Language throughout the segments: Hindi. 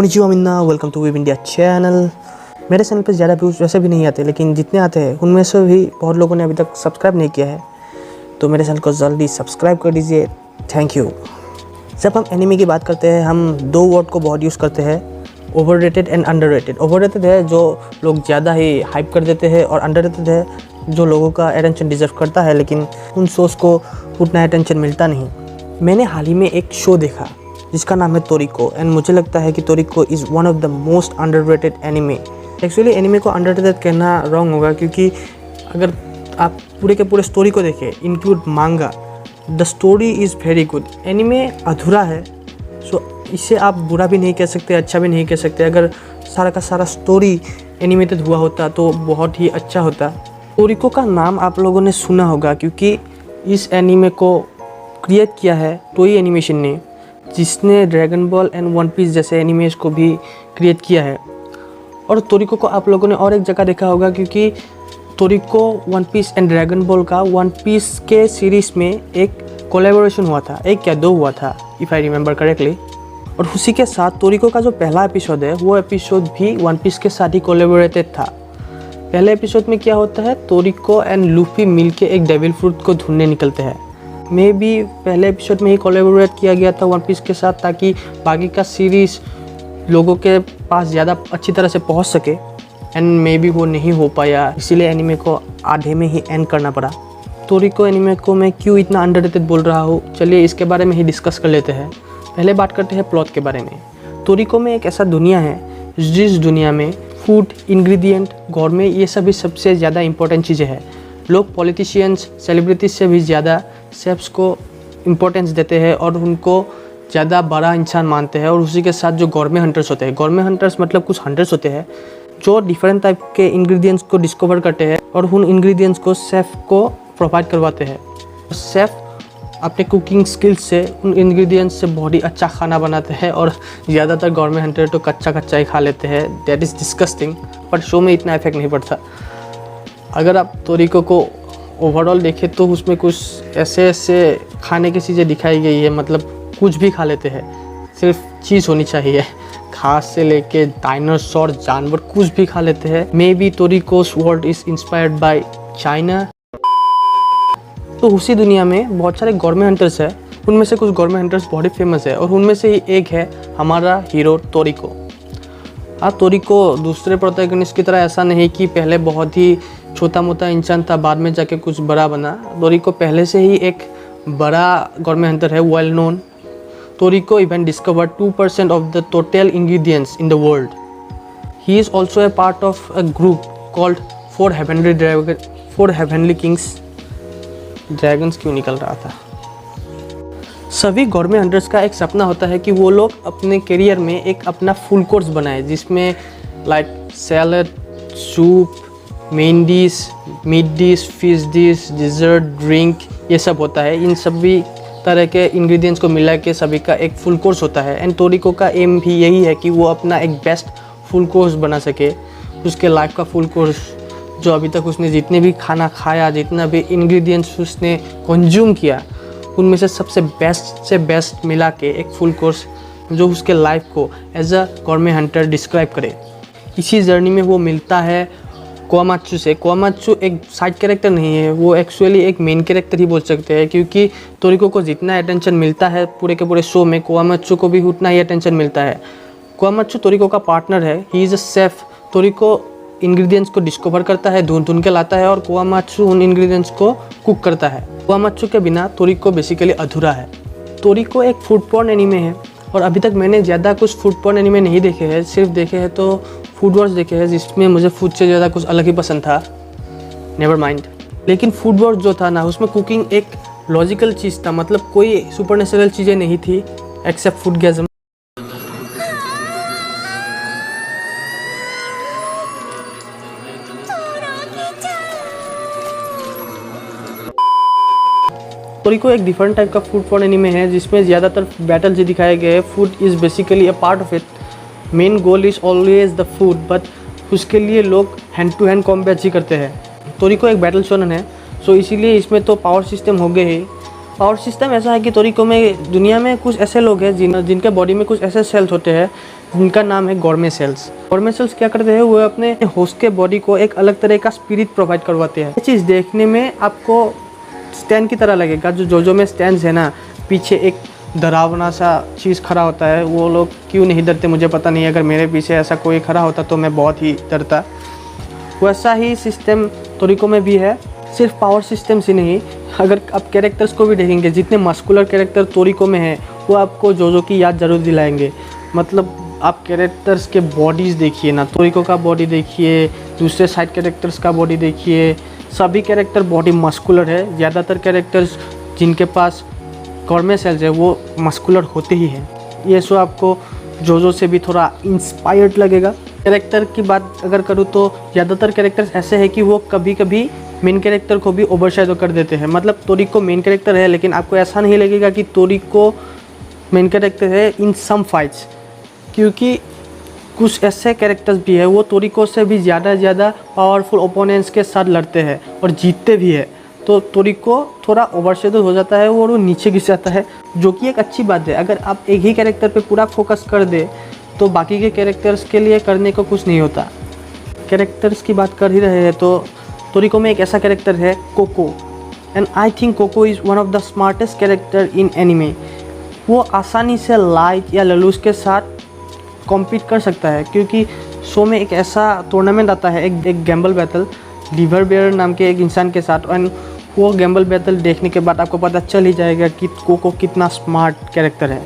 कोनिचिवा मिन्ना, welcome to web India channel. मेरे चैनल पे ज़्यादा व्यूज़ वैसे भी नहीं आते, लेकिन जितने आते हैं उनमें से भी बहुत लोगों ने अभी तक सब्सक्राइब नहीं किया है, तो मेरे चैनल को जल्दी सब्सक्राइब कर दीजिए। Thank you. जब हम एनिमे की बात करते हैं, हम दो वर्ड को बहुत यूज़ करते हैं, ओवररेटेड एंड अंडररेटेड। ओवररेटेड है जो लोग ज़्यादा ही हाइप कर देते हैं, और अंडररेटेड है जो लोगों का अटेंशन डिजर्व करता है, लेकिन उन शोज़ को उतना अटेंशन मिलता नहीं। मैंने हाल ही में एक शो देखा जिसका नाम है तोरिको, एंड मुझे लगता है कि Toriko is one of the most underrated anime. Actually anime को अंडररेटेड कहना रॉन्ग होगा, क्योंकि अगर आप पूरे के पूरे स्टोरी को देखें, इंक्लूड मांगा, the story is very good. Anime अधूरा है, सो इसे आप बुरा भी नहीं कह सकते, अच्छा भी नहीं कह सकते। अगर सारा का सारा स्टोरी एनिमेटेड हुआ होता तो बहुत ही अच्छा होता। तोरिको का नाम आप लोगों ने सुना होगा, क्योंकि इस एनिमे को क्रिएट किया है टोई एनिमेशन ने, जिसने Dragon Ball and One Piece जैसे एनिमेज को भी क्रिएट किया है। और तोरिको को आप लोगों ने और एक जगह देखा होगा, क्योंकि Toriko One Piece and Dragon Ball का वन पीस के सीरीज़ में एक कोलैबोरेशन हुआ था, एक या दो हुआ था, इफ़ आई रिमेंबर करेक्टली। और उसी के साथ तोरिको का जो पहला एपिसोड है, वो एपिसोड भी वन पीस के साथ ही कोलैबोरेटेड था। पहले एपिसोड में क्या होता है, तोरिको एंड लूफी मिलके एक डेविल फ्रूट को ढूंढने निकलते हैं। मे बी पहले एपिसोड में ही कोलैबोरेट किया गया था वन पीस के साथ, ताकि बाकी का सीरीज़ लोगों के पास ज़्यादा अच्छी तरह से पहुंच सके, एंड मे बी वो नहीं हो पाया, इसीलिए एनिमे को आधे में ही एंड करना पड़ा। तोरिको एनिमे को मैं क्यों इतना अंडररेटेड बोल रहा हूँ, चलिए इसके बारे में ही डिस्कस कर लेते हैं। पहले बात करते हैं प्लॉट के बारे में। तोरिको में एक ऐसा दुनिया है जिस दुनिया में फूड, इंग्रेडिएंट, गवर्नमेंट, ये सभी सबसे ज़्यादा इंपॉर्टेंट चीज़ें हैं। लोग पॉलिटिशियंस, सेलिब्रिटीज से भी ज़्यादा शेफ्स को इम्पोर्टेंस देते हैं और उनको ज़्यादा बड़ा इंसान मानते हैं। और उसी के साथ जो गवर्नमेंट हंटर्स होते हैं, गवर्नमेंट हंटर्स मतलब कुछ हंटर्स होते हैं जो डिफरेंट टाइप के इंग्रेडिएंट्स को डिस्कवर करते हैं और उन इंग्रेडिएंट्स को शेफ़ को प्रोवाइड करवाते हैं। शेफ़ अपने कुकिंग स्किल्स से उन इंग्रेडिएंट्स से बहुत ही अच्छा खाना बनाते हैं, और ज़्यादातर गवर्नमेंट हंटर तो कच्चा कच्चा ही खा लेते हैं। दैट इज़ डिस्गस्टिंग, पर शो में इतना इफेक्ट नहीं पड़ता। अगर आप तोरिको को ओवरऑल देखें तो उसमें कुछ ऐसे खाने की चीज़ें दिखाई गई है, मतलब कुछ भी खा लेते हैं, सिर्फ चीज़ होनी चाहिए। घास से लेके डायनासोर, जानवर, कुछ भी खा लेते हैं। Maybe Toriko's world is inspired by China. तो उसी दुनिया में बहुत सारे गवर्नमेंट हंटर्स हैं, उनमें से कुछ गवर्नमेंट हंटर्स बहुत ही फेमस है, और उनमें से ही एक है हमारा हीरो तोरिको। हाँ, तोरिको दूसरे प्रोटैगनिस्ट की तरह ऐसा नहीं कि पहले बहुत ही छोटा मोटा इंसान था, बाद में जाके कुछ बड़ा बना। तोरिको पहले से ही एक बड़ा गवर्नमेंट हंटर है, well known. Toriko even discovered 2% of the total ingredients in the world. He is also a part of a group called four heavenly kings. Dragons क्यों निकल रहा था। सभी गवर्नमेंट हंटर्स का एक सपना होता है कि वो लोग अपने करियर में एक अपना फुल कोर्स बनाए, जिसमें like salad, soup, main dish, meat dish, fish dish, dessert, drink, ये सब होता है। इन सभी तरह के इंग्रेडिएंट्स को मिला के सभी का एक फुल कोर्स होता है। एंड तोरिको का एम भी यही है कि वो अपना एक बेस्ट फुल कोर्स बना सके। उसके लाइफ का फुल कोर्स, जो अभी तक उसने जितने भी खाना खाया, जितना भी इंग्रेडिएंट्स उसने कंज्यूम किया, उनमें से सबसे बेस्ट से बेस्ट मिला के एक फुल कोर्स जो उसके लाइफ को as a government hunter describe करे। इसी जर्नी में वो मिलता है कोमात्सु से। कोमात्सु एक साइड कैरेक्टर नहीं है, वो एक्चुअली एक मेन कैरेक्टर ही बोल सकते हैं, क्योंकि तोरिको को जितना अटेंशन मिलता है पूरे के पूरे शो में, कोमात्सु को भी उतना ही अटेंशन मिलता है। कोमात्सु तोरिको का पार्टनर है, he is a chef. Toriko ingredients को डिस्कवर करता है, ढूंढ के लाता है, और कोमात्सु उन इंग्रेडिएंट्स को कुक करता है। कोमात्सु के बिना तोरिको बेसिकली अधूरा है। तोरिको एक फूड पॉर्न एनिमे है, और अभी तक मैंने ज़्यादा कुछ फूड पॉर्न एनिमे नहीं देखे हैं, सिर्फ देखे हैं तो फूड वॉर्स देखे हैं, जिसमें मुझे फूड से ज़्यादा कुछ अलग ही पसंद था। Never mind. लेकिन फूड वॉर्स जो था ना, उसमें कुकिंग एक लॉजिकल चीज़ था, मतलब कोई सुपरनेचुरल चीज़ें नहीं थी एक्सेप्ट फूडगैज़म। तोरिको एक डिफरेंट टाइप का फूड पॉर्न एनिमे है, जिसमें ज़्यादातर बैटल जो दिखाए गए हैं, food is basically a part of it. Main goal is always the food, but उसके लिए लोग हैंड टू हैंड कॉम्बैट ही करते हैं। तोरिको एक बैटल शोनन है, सो इसीलिए इसमें तो पावर सिस्टम हो गए ही। पावर सिस्टम ऐसा है कि तोरिको में दुनिया में कुछ ऐसे लोग हैं जिनके बॉडी में कुछ ऐसे सेल्स होते हैं जिनका नाम है गोरमे सेल्स। गोरमे सेल्स क्या करते हैं, वो अपने होस्ट के बॉडी को एक अलग तरह का स्पिरिट प्रोवाइड करवाते हैं। ये चीज़ देखने में आपको स्टैंड की तरह लगेगा। जो में स्टैंड्स है ना, पीछे एक डरावना सा चीज़ खड़ा होता है। वो लोग क्यों नहीं डरते मुझे पता नहीं। अगर मेरे पीछे ऐसा कोई खड़ा होता तो मैं बहुत ही डरता। वैसा ही सिस्टम तोरिको में भी है। सिर्फ पावर सिस्टम ही नहीं, अगर आप कैरेक्टर्स को भी देखेंगे, जितने मस्कुलर कैरेक्टर तोरिको में हैं वो आपको जोजो की याद ज़रूर दिलाएंगे। मतलब आप कैरेक्टर्स के बॉडीज़ देखिए ना, तोरिको का बॉडी देखिए, दूसरे साइड कैरेक्टर्स का बॉडी देखिए, सभी कैरेक्टर बॉडी मस्कुलर है। ज़्यादातर कैरेक्टर्स जिनके पास गोरमे सेल्स है वो मस्कुलर होते ही हैं। ये शो आपको जोजो से भी थोड़ा इंस्पायर्ड लगेगा। कैरेक्टर की बात अगर करूँ तो ज़्यादातर कैरेक्टर्स ऐसे हैं कि वो कभी कभी मेन कैरेक्टर को भी ओवरशैडो कर देते हैं। मतलब तोरिको मेन कैरेक्टर है, लेकिन आपको ऐसा नहीं लगेगा कि तोरिको मेन कैरेक्टर है इन सम फाइट्स, क्योंकि कुछ ऐसे कैरेक्टर्स भी है वो तोरिको से भी ज़्यादा पावरफुल ओपोनेंट्स के साथ लड़ते हैं और जीतते भी है। तो तोरिको थोड़ा ओवरशैडो हो जाता है और वो नीचे गिर जाता है, जो कि एक अच्छी बात है। अगर आप एक ही कैरेक्टर पे पूरा फोकस कर दे तो बाकी के कैरेक्टर्स के लिए करने को कुछ नहीं होता। कैरेक्टर्स की बात कर ही रहे हैं तो तोरिको में एक ऐसा कैरेक्टर है Koko, and I think Koko is one of the smartest character in anime. वो आसानी से लाइट या ललूस के साथ कॉम्पीट कर सकता है, क्योंकि शो में एक ऐसा टूर्नामेंट आता है, एक गैम्बल बैटल लिवर बेयर नाम के एक इंसान के साथ। एंड वो गैम्बल बैटल देखने के बाद आपको पता चल ही जाएगा कि कोको कितना स्मार्ट कैरेक्टर है।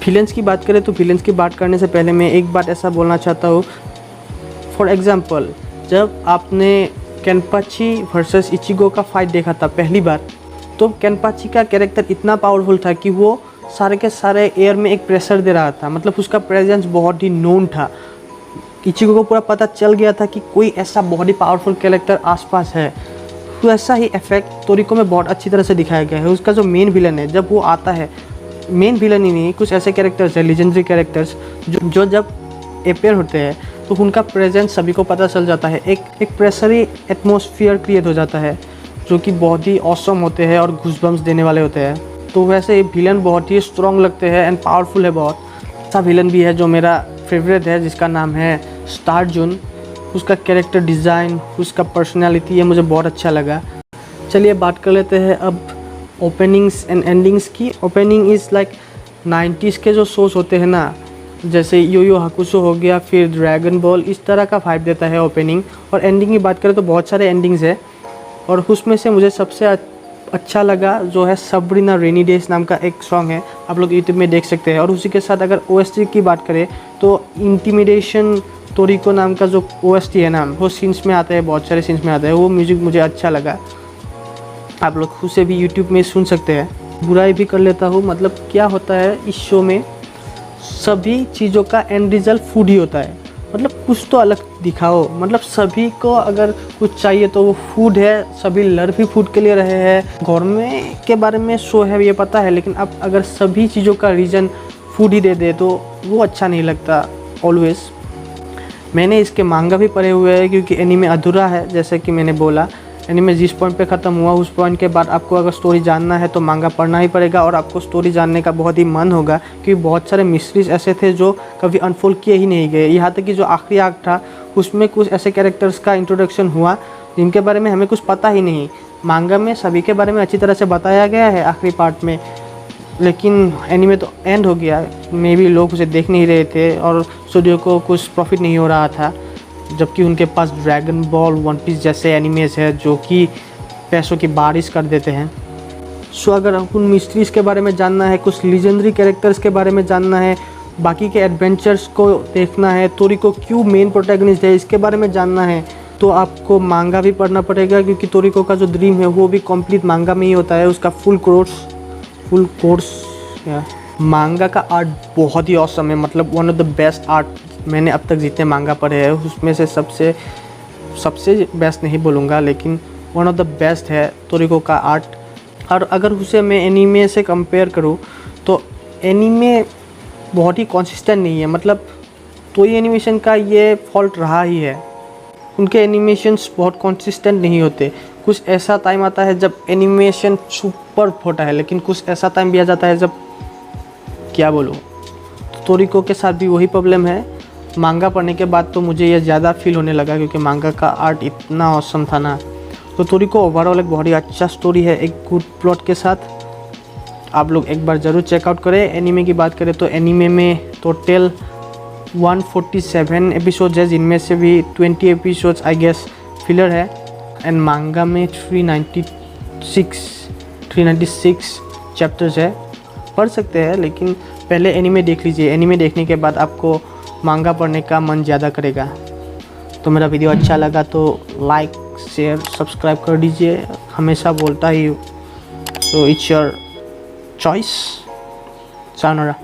विलेंस की बात करें तो विलेंस की बात करने से पहले मैं एक बात ऐसा बोलना चाहता हूँ। फॉर एग्ज़ाम्पल, जब आपने केनपाची वर्सेस इचिगो का फाइट देखा था पहली बार, तो केनपाची का कैरेक्टर इतना पावरफुल था कि वो सारे के सारे एयर में एक प्रेशर दे रहा था। मतलब उसका प्रेजेंस बहुत ही नोन था। इचिगो को पूरा पता चल गया था कि कोई ऐसा बहुत ही पावरफुल कैरेक्टर आसपास है। तो ऐसा ही इफेक्ट तोरिको में बहुत अच्छी तरह से दिखाया गया है। उसका जो मेन विलन है, जब वो आता है, मेन विलन ही नहीं, कुछ ऐसे कैरेक्टर्स हैं, लीजेंडरी कैरेक्टर्स जो जब अपेयर होते हैं तो उनका प्रेजेंस सभी को पता चल जाता है। एक प्रेशरी एटमॉस्फेयर क्रिएट हो जाता है, जो कि बहुत ही ऑसम होते हैं और घूसबम्स देने वाले होते हैं। तो वैसे विलन बहुत ही स्ट्रॉन्ग लगते हैं एंड पावरफुल है बहुत। ऐसा विलन भी है जो मेरा फेवरेट है, जिसका नाम है स्टार जून। उसका कैरेक्टर डिज़ाइन, उसका पर्सनालिटी, ये मुझे बहुत अच्छा लगा। चलिए बात कर लेते हैं अब ओपनिंग्स एंड एंडिंग्स की। ओपनिंग इज़ लाइक 90s के जो शोज़ होते हैं ना, जैसे यो यो हाकुसो हो गया, फिर ड्रैगन बॉल, इस तरह का वाइब देता है ओपनिंग। और एंडिंग की बात करें तो बहुत सारे एंडिंग्स है, और उसमें से मुझे सबसे अच्छा लगा जो है सबरीना रेनी डेज नाम का एक सॉन्ग है, आप लोग यूट्यूब में देख सकते हैं। और उसी के साथ अगर OST की बात करें तो इंटिमिडेशन तोरिको नाम का जो OST है ना, वो सीन्स में आता है, बहुत सारे सीन्स में आता है। वो म्यूज़िक मुझे अच्छा लगा, आप लोग खुद से भी यूट्यूब में सुन सकते हैं। बुराई भी कर लेता हूँ, मतलब क्या होता है इस शो में, सभी चीज़ों का एंड रिजल्ट फूड ही होता है। मतलब कुछ तो अलग दिखाओ। मतलब सभी को अगर कुछ चाहिए तो वो फूड है, सभी लड़ भी फूड के लिए रहे हैं। गोरमे के बारे में शो है ये पता है, लेकिन अब अगर सभी चीज़ों का रीज़न फूड ही दे दे तो वो अच्छा नहीं लगता ऑलवेज़। मैंने इसके मांगा भी पढ़े हुए हैं, क्योंकि एनीमे अधूरा है। जैसे कि मैंने बोला, एनीमे जिस पॉइंट पे ख़त्म हुआ उस पॉइंट के बाद आपको अगर स्टोरी जानना है तो मांगा पढ़ना ही पड़ेगा, और आपको स्टोरी जानने का बहुत ही मन होगा, क्योंकि बहुत सारे मिस्ट्रीज ऐसे थे जो कभी अनफोल्ड किए ही नहीं गए। यहाँ तक कि जो आखिरी आर्क था उसमें कुछ ऐसे कैरेक्टर्स का इंट्रोडक्शन हुआ जिनके बारे में हमें कुछ पता ही नहीं। मांगा में सभी के बारे में अच्छी तरह से बताया गया है आखिरी पार्ट में, लेकिन एनीमे तो एंड हो गया। मे बी लोग उसे देख नहीं रहे थे और स्टूडियो को कुछ प्रॉफिट नहीं हो रहा था, जबकि उनके पास ड्रैगन बॉल, वन पीस जैसे एनिमेज है जो कि पैसों की बारिश कर देते हैं। सो अगर आपको उन मिस्ट्रीज़ के बारे में जानना है, कुछ लीजेंडरी कैरेक्टर्स के बारे में जानना है, बाकी के एडवेंचर्स को देखना है, तोरिको क्यों मेन प्रोटैगनिस्ट है इसके बारे में जानना है, तो आपको मांगा भी पढ़ना पड़ेगा। क्योंकि तोरिको का जो ड्रीम है वो भी कंप्लीट मांगा में ही होता है। उसका फुल कोर्स मांगा का आर्ट बहुत ही ऑसम है। मतलब one of the best art मैंने अब तक जितने मांगा पढ़े हैं उसमें से सबसे बेस्ट नहीं बोलूँगा, लेकिन वन ऑफ द बेस्ट है तोरिको का आर्ट। और अगर उसे मैं एनीमे से कंपेयर करूँ तो एनीमे बहुत ही कंसिस्टेंट नहीं है। मतलब टोई एनिमेशन का ये फॉल्ट रहा ही है, उनके एनिमेशंस बहुत कंसिस्टेंट नहीं होते। कुछ ऐसा टाइम आता है जब एनिमेशन सुपर होता है, लेकिन कुछ ऐसा टाइम भी आ जाता है जब क्या बोलूँ, तोरिको के साथ भी वही प्रॉब्लम है। मांगा पढ़ने के बाद तो मुझे ये ज़्यादा फील होने लगा क्योंकि मांगा का आर्ट इतना ऑसम था ना। तो तोरिको ओवरऑल एक बहुत ही अच्छा स्टोरी है एक गुड प्लॉट के साथ, आप लोग एक बार ज़रूर चेकआउट करें। एनीमे की बात करें तो एनीमे में टोटल 147 एपिसोड्स है, जिनमें से भी 20 एपिसोड्स आई गेस फिलर है, एंड मांगा में 396 चैप्टर्स है। पढ़ सकते हैं लेकिन पहले एनीमे देख लीजिए, एनीमे देखने के बाद आपको मांगा पढ़ने का मन ज़्यादा करेगा। तो मेरा वीडियो अच्छा लगा तो लाइक शेयर सब्सक्राइब कर दीजिए, हमेशा बोलता ही हूँ। So it's your choice. Sayonara.